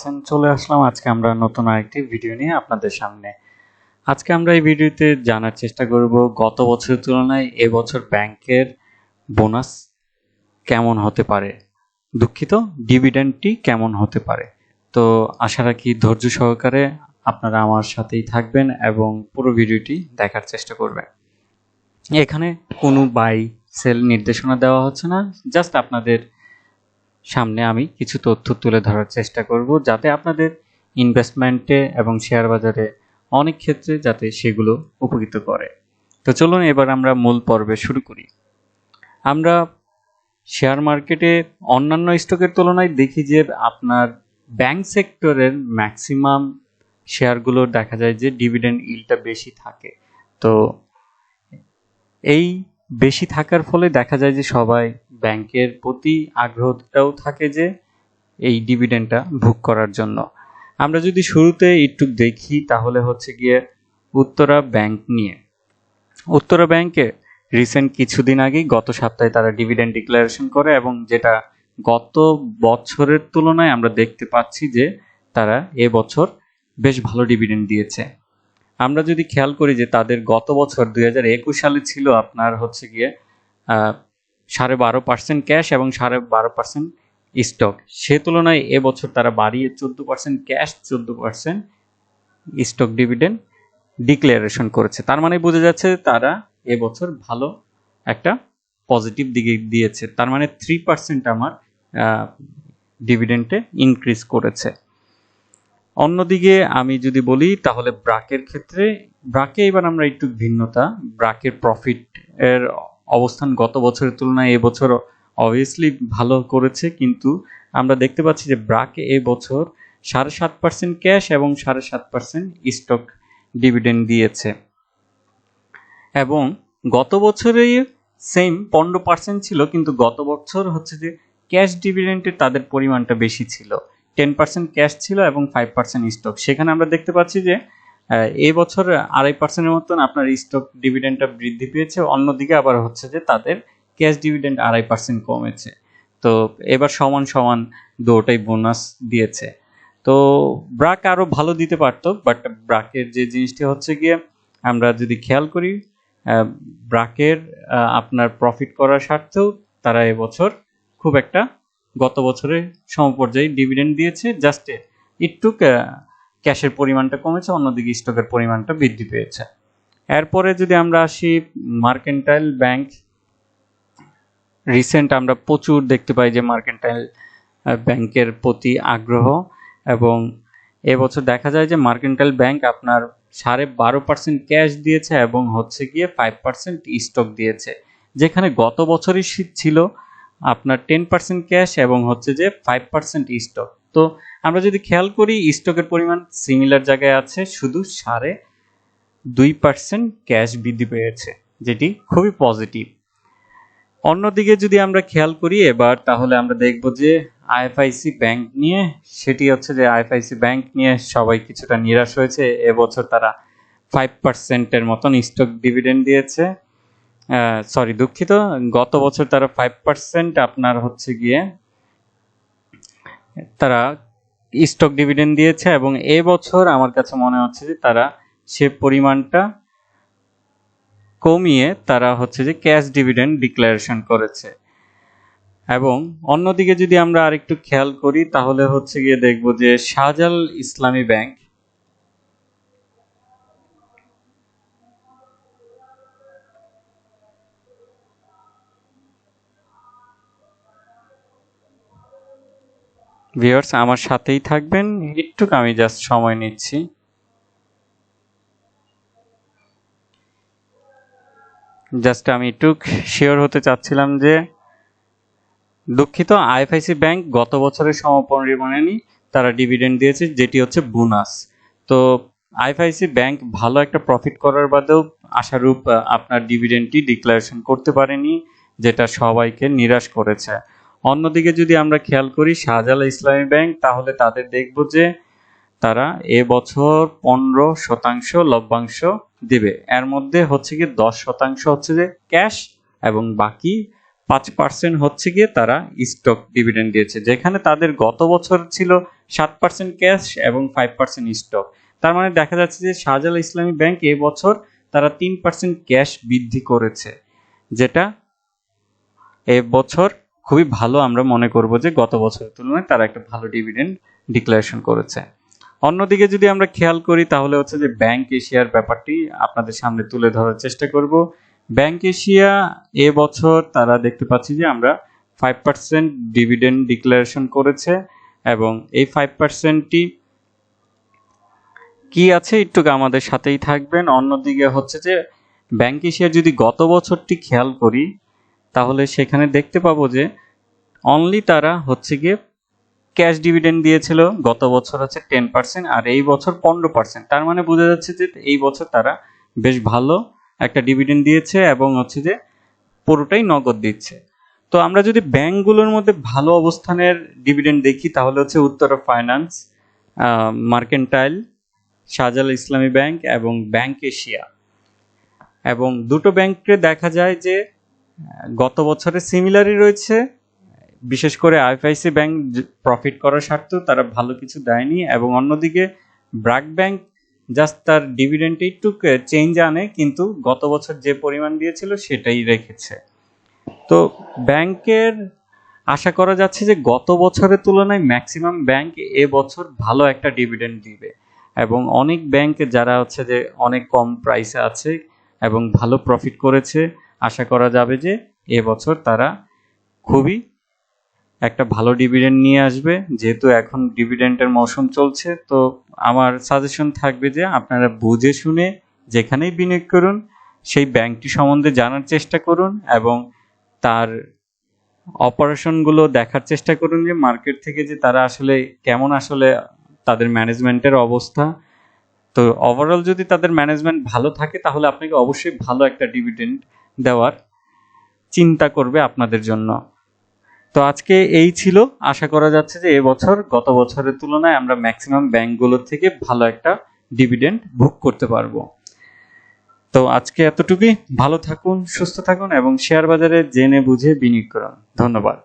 আছেন? চলে আসলাম আজকে আমরা নতুন আরেকটি ভিডিও নিয়ে আপনাদের সামনে। আজকে আমরা এই ভিডিওতে জানার চেষ্টা করব গত বছরের তুলনায় এবছর ব্যাংকের বোনাস কেমন হতে পারে, দুঃখিত ডিভিডেন্ডটি কেমন হতে পারে। তো আশা রাখি ধৈর্য সহকারে আপনারা আমার সাথেই থাকবেন এবং পুরো ভিডিওটি দেখার চেষ্টা করবেন। এখানে কোনো বাই সেল নির্দেশনা দেওয়া হচ্ছে না, জাস্ট আপনাদের সামনে আমি কিছু তথ্য তুলে ধরার চেষ্টা করব যাতে আপনাদের ইনভেস্টমেন্টে এবং শেয়ার বাজারে অনেক ক্ষেত্রে যাতে সেগুলো উপকৃত করে। তো চলুন এবার আমরা মূল পর্বে শুরু করি। আমরা শেয়ার মার্কেটে অন্যান্য স্টকের তুলনায় দেখি যে আপনার ব্যাংক সেক্টরের ম্যাক্সিমাম শেয়ারগুলো দেখা যায় যে ডিভিডেন্ড ইল্ডটা বেশি থাকে। তো এই বেশি থাকার ফলে দেখা যায় যে সবাই ব্যাংকের প্রতি আগ্রহটাও থাকে যে এই ডিভিডেন্ডটা ভোগ করার জন্য। আমরা যদি শুরুতে একটু দেখি তাহলে হচ্ছে গিয়ে উত্তরা ব্যাংক নিয়ে। উত্তরা ব্যাংকে রিসেন্ট কিছুদিন আগেই গত সপ্তাহে তারা ডিভিডেন্ড ডিক্লারেশন করে এবং যেটা গত বছরের তুলনায় আমরা দেখতে পাচ্ছি যে তারা এবছর বেশ ভালো ডিভিডেন্ড দিয়েছে। আমরা যদি খেয়াল করি যে তাদের গত বছর 2021 সালে ছিল আপনার হচ্ছে গিয়ে 12.5% ক্যাশ এবং 12.5% স্টক, সে তুলনায় এবছর তারা বাড়িয়ে 14% ক্যাশ 14% স্টক ডিভিডেন্ড ডিক্লারেশন করেছে। তার মানে বোঝা যাচ্ছে তারা এবছর ভালো একটা পজিটিভ দিকে দিয়েছে। তার মানে 3% আমার ডিভিডেন্ডে ইনক্রিজ করেছে। অন্যদিকে আমি যদি বলি তাহলে ব্রাকের ক্ষেত্রে, ব্রাকে এবার আমরা একটু ভিন্নতা। ব্রাকের প্রফিট এর অবস্থান গত বছরের তুলনায় এবছর অবভিয়াসলি ভালো করেছে, কিন্তু আমরা দেখতে পাচ্ছি যে ব্রাকে এবছর 7.5% ক্যাশ এবং 7.5% স্টক ডিভিডেন্ড দিয়েছে এবং গত বছরে সেম 15% ছিল, কিন্তু গত বছর হচ্ছে যে ক্যাশ ডিভিডেন্ডে তাদের পরিমাণটা বেশি ছিল, 10% ক্যাশ ছিল এবং 5% স্টক। সেখানে আমরা দেখতে পাচ্ছি যে এই বছর 2.5%-এর মতন আপনার স্টক ডিভিডেন্ডটা বৃদ্ধি পেয়েছে, অন্যদিকে আবার হচ্ছে যে তাদের ক্যাশ ডিভিডেন্ড 2.5% কমেছে। তো এবার সমান সমান দুটোই বোনাস দিয়েছে। তো ব্রাক আরো ভালো দিতে পারতো, বাট ব্রাকের যে জিনিসটি হচ্ছে গিয়ে আমরা যদি খেয়াল করি ব্রাকের আপনার প্রফিট করার স্বার্থেও তারা এবছর খুব একটা গত বছরের সমপর্যায়ে ডিভিডেন্ড দিয়েছে, জাস্ট একটু ক্যাশের পরিমাণটা কমেছে, অন্যদিকে স্টকের পরিমাণটা বৃদ্ধি পেয়েছে। এরপরে যদি আমরা আসি মার্কেন্টাইল ব্যাংক, রিসেন্ট আমরা প্রচুর দেখতে পাই যে মার্কেন্টাইল ব্যাংকের প্রতি আগ্রহ এবং এবছর দেখা যায় যে মার্কেন্টাইল ব্যাংক আপনার 12.5% ক্যাশ দিয়েছে এবং হচ্ছে গিয়ে 5% স্টক দিয়েছে, যেখানে গত বছরই ছিল আপনার 10% ক্যাশ এবং হচ্ছে যে 5% স্টক। তো আমরা যদি খেয়াল করি স্টকের পরিমাণ সিমিলার জায়গায় আছে, শুধু 2.5% ক্যাশ বৃদ্ধি পেয়েছে, যেটি খুবই পজিটিভ। অন্যদিকে যদি আমরা খেয়াল করি এবার তাহলে আমরা দেখব যে আইএফআইসি ব্যাংক নিয়ে, সেটি হচ্ছে যে আইএফআইসি ব্যাংক নিয়ে সবাই কিছুটা নিরাশ হয়েছে। এবছর তারা 5%-এর মতন স্টক ডিভিডেন্ড দিয়েছে, সরি দুঃখিত, গত বছর তারা 5% আপনার হচ্ছে গিয়ে তারা স্টক ডিভিডেন্ড দিয়েছে এবং এবছর আমার কাছে মনে হচ্ছে যে তারা সে পরিমাণটা কমিয়ে তারা হচ্ছে যে ক্যাশ ডিভিডেন্ড ডিক্লারেশন করেছে। এবং অন্যদিকে যদি আমরা আরেকটু খেয়াল করি তাহলে হচ্ছে গিয়ে দেখব যে শাহজালাল ইসলামী ব্যাংক, ভিউয়ার্স আমার সাথেই থাকবেন, একটু আমি জাস্ট সময় নিচ্ছি। জাস্ট আমি একটু শিওর হতে চাচ্ছিলাম যে দুঃখিত, আইএফআইসি ব্যাংক গত বছরের সমপরিমাণেই তারা ডিভিডেন্ড দিয়েছে, যেটি হচ্ছে বোনাস। তো আইএফআইসি ব্যাংক ভালো একটা প্রফিট করার বাদেও আশারূপ আপনার ডিভিডেন্ডটি ডিক্লারেশন করতে পারেনি, যেটা সবাইকে নিরাশ করেছে। অন্যদিকে যদি আমরা খেয়াল করি শাহজালাল ইসলামী ব্যাংক, তাহলে তাদের দেখব যে তারা এবছর 15% লভ্যাংশ দিবে, এর মধ্যে হচ্ছে গিয়ে 10% হচ্ছে যে ক্যাশ এবং বাকি 5% হচ্ছে গিয়ে তারা স্টক ডিভিডেন্ড দিয়েছে, যেখানে তাদের গত বছর ছিল 7% ক্যাশ এবং 5% স্টক। তার মানে দেখা যাচ্ছে যে শাহজালাল ইসলামী ব্যাংক এবছর তারা 3% ক্যাশ বৃদ্ধি করেছে, যেটা এবছর খুবই ভালো। আমরা মনে করব যে গত বছরের তুলনায় তারা একটা ভালো ডিভিডেন্ড ডিক্লারেশন করেছে। অন্যদিকে যদি আমরা খেয়াল করি তাহলে হচ্ছে যে ব্যাংক এশিয়ার ব্যাপারটি আপনাদের সামনে তুলে ধরার চেষ্টা করব। ব্যাংক এশিয়া এবছর তারা দেখতে পাচ্ছি যে আমরা 5% ডিভিডেন্ড ডিক্লারেশন করেছে, এবং এই 5%টি কি আছে একটু আমাদের সাথেই থাকবেন। অন্যদিকে হচ্ছে যে ব্যাংক এশিয়ার যদি গত বছরটি খেয়াল করি তাহলে সেখানে দেখতে পাবো যে অনলি তারা হচ্ছে গিয়ে ক্যাশ ডিভিডেন্ড দিয়েছিল গত বছর হচ্ছে 10% আর এই বছর 15%। তার মানে বোঝা যাচ্ছে যে এই বছর তারা বেশ ভালো একটা ডিভিডেন্ড দিয়েছে এবং হচ্ছে যে পুরোটাই নগদ দিচ্ছে। তো আমরা যদি ব্যাংকগুলোর মধ্যে ভালো অবস্থানের ডিভিডেন্ড দেখি তাহলে হচ্ছে উত্তরা ফাইন্যান্স, মার্কেন্টাইল, শাহজালাল ইসলামী ব্যাংক এবং ব্যাংক এশিয়া। এবং দুটো ব্যাংকে দেখা যায় যে গত বছরে সিমিলারই রয়েছে, বিশেষ করে আইএফআইসি ব্যাংক প্রফিট করার স্বার্থে তারা ভালো কিছু দেয়নি, এবং অন্যদিকে ব্র্যাক ব্যাংক জাস্ট তার ডিভিডেন্ডে একটু চেঞ্জ আনে, কিন্তু গত বছর যে পরিমাণ দিয়েছিল সেটাই রেখেছে। তো ব্যাংকের আশা করা যাচ্ছে যে গত বছরের তুলনায় ম্যাক্সিমাম ব্যাংক এবছর ভালো একটা ডিভিডেন্ড দিবে, এবং অনেক ব্যাংক যারা হচ্ছে যে অনেক কম প্রাইসে আছে এবং ভালো প্রফিট করেছে, আশা করা যাবে যে এবছর তারা খুবই একটা ভালো ডিভিডেন্ড নিয়ে আসবে। যেহেতু এখন ডিভিডেন্ডের মৌসুম চলছে, তো আমার সাজেশন থাকবে যে আপনারা বুঝে শুনে যেখানেই বিনিয়োগ করুন সেই ব্যাংকটি সম্বন্ধে জানার চেষ্টা করুন এবং তার অপারেশনগুলো দেখার চেষ্টা করুন যে মার্কেট থেকে যে তারা আসলে কেমন, আসলে তাদের ম্যানেজমেন্টের অবস্থা। তো ওভারঅল যদি তাদের ম্যানেজমেন্ট ভালো থাকে তাহলে আপনাকে অবশ্যই ভালো একটা ডিভিডেন্ড দেওয়ার চিন্তা করবে আপনাদের জন্য। তো আজকে এই ছিল। আশা করা যাচ্ছে যে এবছর গত বছরের তুলনায় আমরা ম্যাক্সিমাম ব্যাংকগুলোর থেকে ভালো একটা ডিভিডেন্ড ভোগ করতে পারবো। তো আজকে এতটুকুই। ভালো থাকুন, সুস্থ থাকুন এবং শেয়ার বাজারে জেনে বুঝে বিনিয়োগ করুন। ধন্যবাদ।